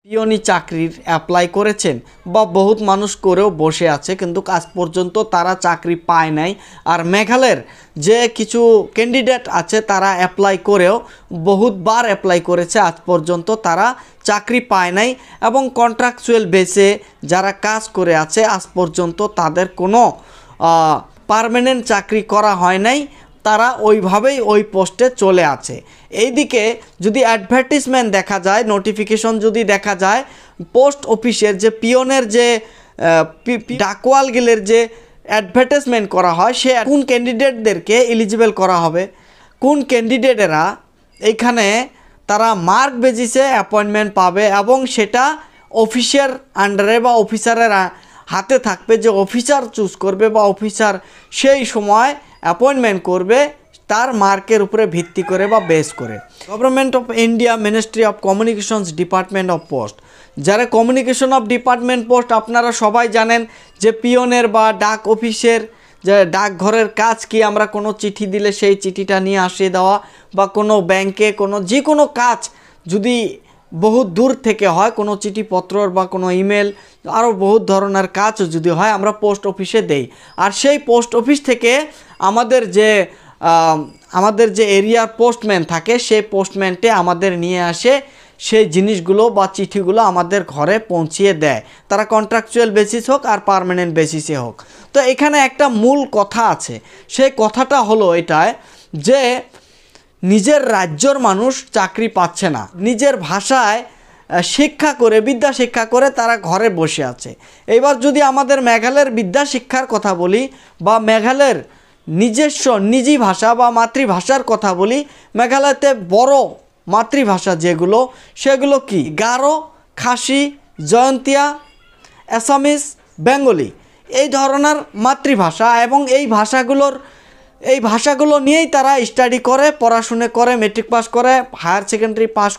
Peony চাকরির apply করেছেন বা বহুত মানুষ করেও বসে আছে, কিন্তু আজ পর্যন্ত তারা চাকরি পায় নাই। আর মেঘালয়ের যে কিছু ক্যান্ডিডেট আছে তারা অ্যাপ্লাই করেও বহুতবার অ্যাপ্লাই করেছে, আজ পর্যন্ত তারা চাকরি পায় নাই। এবং কন্ট্রাকচুয়াল বেসে যারা কাজ করে আছে আজ পর্যন্ত তাদের কোনো পার্মানেন্ট চাকরি করা হয় নাই, তারা ওইভাবেই ওই পোস্টে চলে আছে। এইদিকে যদি অ্যাডভার্টিজমেন্ট দেখা যায়, নোটিফিকেশন যদি দেখা যায়, পোস্ট অফিসের যে পিওনের যে ডাকওয়াল গিলের যে অ্যাডভার্টাইজমেন্ট করা হয়, সে কোন ক্যান্ডিডেটদেরকে এলিজিবল করা হবে, কোন ক্যান্ডিডেটেরা এইখানে তারা মার্ক বেজিসে অ্যাপয়েন্টমেন্ট পাবে, এবং সেটা অফিসের আন্ডারে বা অফিসারের হাতে থাকবে, যে অফিসার চুজ করবে বা অফিসার সেই সময় অ্যাপয়েন্টমেন্ট করবে তার মার্কের উপরে ভিত্তি করে বা বেস করে। Government of India ministry of communications department of post, যারা কমিউনিকেশন অফ ডিপার্টমেন্ট পোস্ট আপনারা সবাই জানেন যে পিওনের বা ডাক অফিসের যে ডাকঘরের কাজ কি, আমরা কোনো চিঠি দিলে সেই চিঠিটা নিয়ে আসিয়ে দেওয়া, বা কোনো ব্যাংকে কোনো যে কোনো কাজ যদি বহুত দূর থেকে হয়, কোনো চিঠিপত্রর বা কোনো ইমেল আরও বহুত ধরনের কাজ যদি হয় আমরা পোস্ট অফিসে দেই। আর সেই পোস্ট অফিস থেকে আমাদের যে এরিয়ার পোস্টম্যান থাকে সেই পোস্টম্যানটে আমাদের নিয়ে আসে সেই জিনিসগুলো বা চিঠিগুলো আমাদের ঘরে পৌঁছিয়ে দেয়, তারা কন্ট্রাকচুয়াল বেসিস হোক আর পার্মানেন্ট বেসিসে হোক। তো এখানে একটা মূল কথা আছে, সেই কথাটা হলো এটায় যে নিজের রাজ্যর মানুষ চাকরি পাচ্ছে না, নিজের ভাষায় শিক্ষা করে বিদ্যা শিক্ষা করে তারা ঘরে বসে আছে। এবার যদি আমাদের মেঘালয়ের বিদ্যা শিক্ষার কথা বলি বা মেঘালয়ের নিজস্ব নিজি ভাষা বা মাতৃভাষার কথা বলি, মেঘালয়তে বড় মাতৃভাষা যেগুলো সেগুলো কি গারো, খাসি, জয়ন্তিয়া, অ্যাসামিস, বেঙ্গলি, এই ধরনের মাতৃভাষা। এবং এই ভাষাগুলো নিয়েই তারা স্টাডি করে, পড়াশুনো করে, মেট্রিক পাস করে, হায়ার সেকেন্ডারি পাস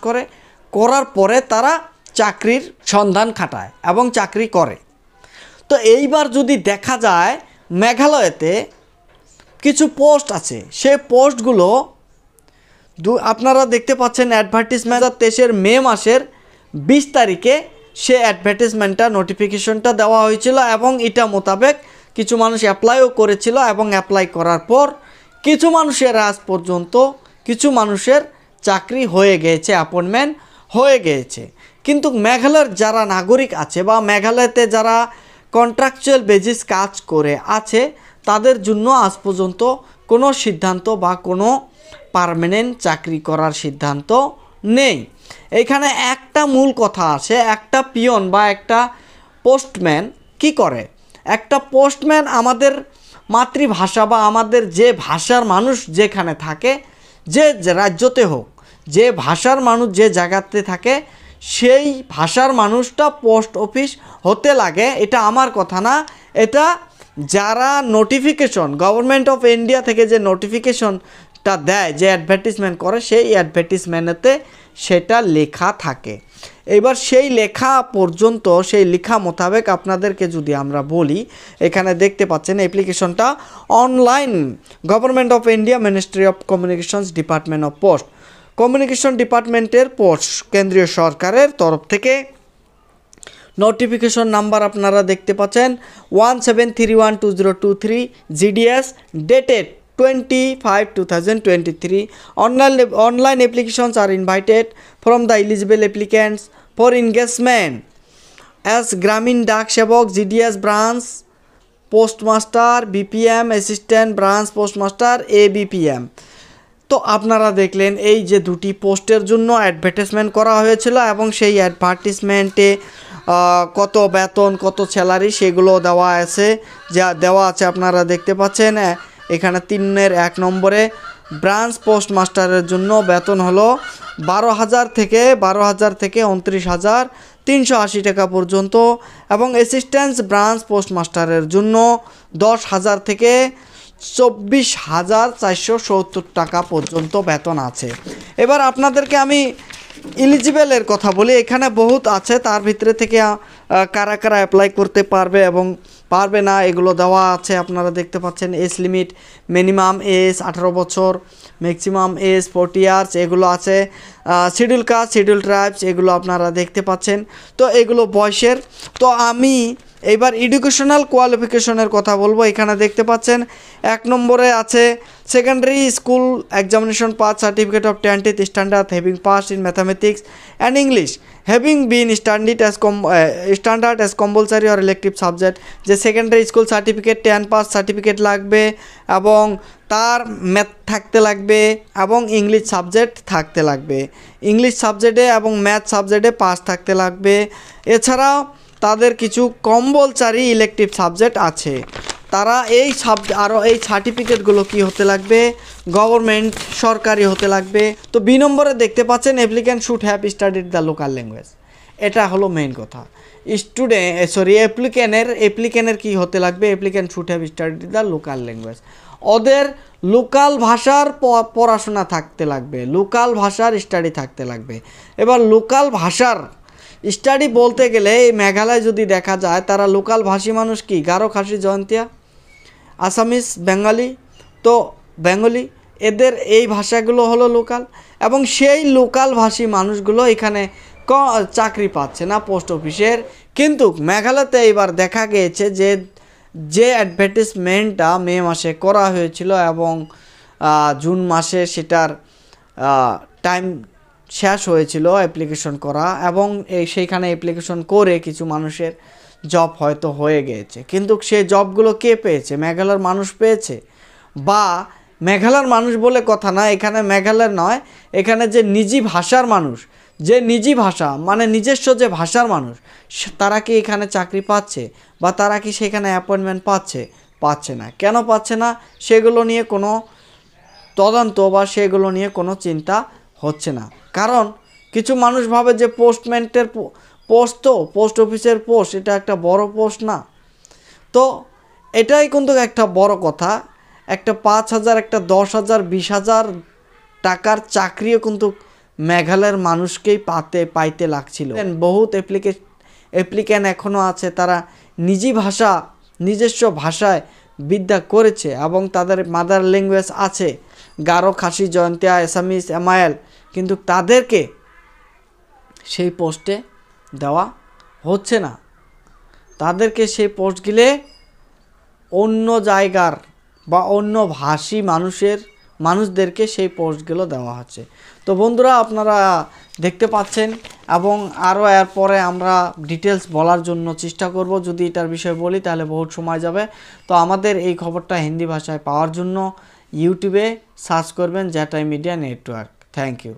করার পরে তারা চাকরির সন্ধান খাটায় এবং চাকরি করে। তো এইবার যদি দেখা যায় মেঘালয়তে কিছু পোস্ট আছে, সেই পোস্টগুলো আপনারা দেখতে পাচ্ছেন অ্যাডভার্টিজমেন্ট 2023 মে মাসের 20 তারিখে সে অ্যাডভার্টিজমেন্টটা নোটিফিকেশনটা দেওয়া হয়েছিল, এবং এটা মোতাবেক কিছু মানুষ অ্যাপ্লাইও করেছিল। এবং অ্যাপ্লাই করার পর কিছু মানুষের আজ পর্যন্ত কিছু মানুষের চাকরি হয়ে গিয়েছে, অ্যাপয়েন্টমেন্ট হয়ে গিয়েছে। কিন্তু মেঘালয়ের যারা নাগরিক আছে বা মেঘালয়তে যারা কন্ট্রাকচুয়াল বেসিস কাজ করে আছে তাদের জন্য আজ পর্যন্ত কোনো সিদ্ধান্ত বা কোনো পার্মানেন্ট চাকরি করার সিদ্ধান্ত নেই। এইখানে একটা মূল কথা আছে, একটা পিয়ন বা একটা পোস্টম্যান কি করে, একটা পোস্টম্যান আমাদের মাতৃভাষা বা আমাদের যে ভাষার মানুষ যেখানে থাকে, যে রাজ্যতে হোক, যে ভাষার মানুষ যে জায়গাতে থাকে, সেই ভাষার মানুষটা পোস্ট অফিস হতে লাগে। এটা আমার কথা না, এটা যারা নোটিফিকেশন গভর্নমেন্ট অফ ইন্ডিয়া থেকে যে নোটিফিকেশনটা দেয়, যে অ্যাডভার্টিজমেন্ট করে, সেই অ্যাডভার্টিজমেন্টে সেটা লেখা থাকে। এবার সেই লেখা পর্যন্ত, সেই লেখা মোতাবেক আপনাদেরকে যদি আমরা বলি, এখানে দেখতে পাচ্ছেন অ্যাপ্লিকেশনটা online government of India ministry of communications department of post, communication ডিপার্টমেন্টের পোস্ট কেন্দ্রীয় সরকারের তরফ থেকে নোটিফিকেশন নাম্বার আপনারা দেখতে পাচ্ছেন 17312023 GDS dated 25/2023. Online applications are invited from the eligible applicants for engagement as Gramin Dak Sevok GDS branch postmaster, BPM assistant branch postmaster, ABPM. তো আপনারা দেখলেন এই যে দুটি পোস্টের জন্য অ্যাডভার্টাইজমেন্ট করা হয়েছিল, এবং সেই অ্যাডভার্টাইজমেন্টে কত বেতন, কত স্যালারি সেগুলো দেওয়া আছে আপনারা দেখতে পাচ্ছেন। এখানে 3-1 নম্বরে ব্রাঞ্চ পোস্টমাস্টারের জন্য বেতন হলো 12,000 থেকে 29,380 টাকা পর্যন্ত, এবং অ্যাসিস্ট্যান্ট ব্রাঞ্চ পোস্টমাস্টারের জন্য 10,000 থেকে 24,470 টাকা পর্যন্ত বেতন আছে। এবার আপনাদেরকে আমি এলিজিবলের কথা বলি, এখানে বহুত আছে, তার ভিতরে থেকে কারা কারা অ্যাপ্লাই করতে পারবে এবং পারবে না এগুলো দেওয়া আছে। আপনারা দেখতে পাচ্ছেন এজ লিমিট, মিনিমাম এজ 18 বছর, ম্যাক্সিমাম এজ 40 ইয়ার্স, এগুলো আছে। শিডিউল কাস্ট, শিডিউল ট্রাইবস, এগুলো আপনারা দেখতে পাচ্ছেন। তো এগুলো বয়সের। তো আমি এইবার এডুকেশনাল কোয়ালিফিকেশনের কথা বলবো। এখানে দেখতে পাচ্ছেন 1 নম্বরে আছে secondary school examination pass certificate of 10th standard having pass in mathematics and English having been standard as compulsory or elective subject. যে secondary school certificate 10 pass certificate লাগবে এবং তার ম্যাথ থাকতে লাগবে এবং ইংলিশ সাবজেক্ট থাকতে লাগবে, ইংলিশ সাবজেক্টে এবং ম্যাথ সাবজেক্টে পাস থাকতে লাগবে। এছাড়াও তাদের কিছু কম্পালসারি ইলেকটিভ সাবজেক্ট আছে, তারা এই আরও এই সার্টিফিকেটগুলো কি হতে লাগবে, গভর্নমেন্ট সরকারি হতে লাগবে। তো বি নম্বরে দেখতে পাচ্ছেন applicant should have studied the local language. এটা হলো মেইন কথা। অ্যাপ্লিক্যান্টের কি হতে লাগবে, applicant should have studied the local language. ওদের লোকাল ভাষার পড়াশোনা থাকতে লাগবে, লোকাল ভাষার স্টাডি থাকতে লাগবে। এবার লোকাল ভাষার স্টাডি বলতে গেলে এই মেঘালয় যদি দেখা যায়, তারা লোকাল ভাষী মানুষ কি গারো, খাসি, জয়ন্তিয়া, আসামিস, বেঙ্গলি। তো বেঙ্গলি এদের এই ভাষাগুলো হলো লোকাল, এবং সেই লোকাল ভাষী মানুষগুলো এখানে চাকরি পাচ্ছে না পোস্ট অফিসের। কিন্তু মেঘালয়তে এবার দেখা গিয়েছে যে অ্যাডভার্টিসমেন্টটা মে মাসে করা হয়েছিল এবং জুন মাসে সেটার টাইম শেষ হয়েছিল অ্যাপ্লিকেশন করা, এবং সেইখানে অ্যাপ্লিকেশন করে কিছু মানুষের জব হয়তো হয়ে গিয়েছে। কিন্তু সেই জবগুলো কে পেয়েছে? মেঘালয়ের মানুষ পেয়েছে। বা মেঘালয়ের মানুষ বলে কথা না, এখানে মেঘালয়ের নয়, এখানে যে নিজি ভাষার মানুষ, যে নিজি ভাষা মানে নিজস্ব যে ভাষার মানুষ, তারা কি এখানে চাকরি পাচ্ছে বা তারা কি সেখানে অ্যাপয়েন্টমেন্ট পাচ্ছে না। কেন পাচ্ছে না সেগুলো নিয়ে কোনো তদন্ত বা সেগুলো নিয়ে কোনো চিন্তা হচ্ছে না। কারণ কিছু মানুষ ভাবে যে পোস্টম্যানের পোস্ট, তো পোস্ট অফিসের পোস্ট, এটা একটা বড় পোস্ট না। তো এটাই কিন্তু একটা বড় কথা। একটা 5,000, একটা 10,000, 20,000 টাকার চাকরিও কিন্তু মেঘালয়ের মানুষকেই পাইতে লাগছিল। বহুত অ্যাপ্লিক্যান্ট এখনও আছে, তারা নিজস্ব ভাষায় বিদ্যা করেছে এবং তাদের মাদার ল্যাঙ্গুয়েজ আছে গারো, খাসি, জয়ন্তিয়া, আসামিস, এমায়েল, কিন্তু তাদেরকে সেই পোস্টে দেওয়া হচ্ছে না। তাদেরকে সেই পোস্টগুলো অন্য জায়গার বা অন্য ভাষী মানুষদেরকে সেই পোস্টগুলো দেওয়া হচ্ছে। তো বন্ধুরা, আপনারা দেখতে পাচ্ছেন, এবং আরও এরপরে আমরা ডিটেলস বলার জন্য চেষ্টা করব। যদি এটার বিষয়ে বলি তাহলে বহুত সময় যাবে। তো আমাদের এই খবরটা হিন্দি ভাষায় পাওয়ার জন্য ইউটিউবে সার্চ করবেন জ্যাটাই মিডিয়া নেটওয়ার্ক। Thank you.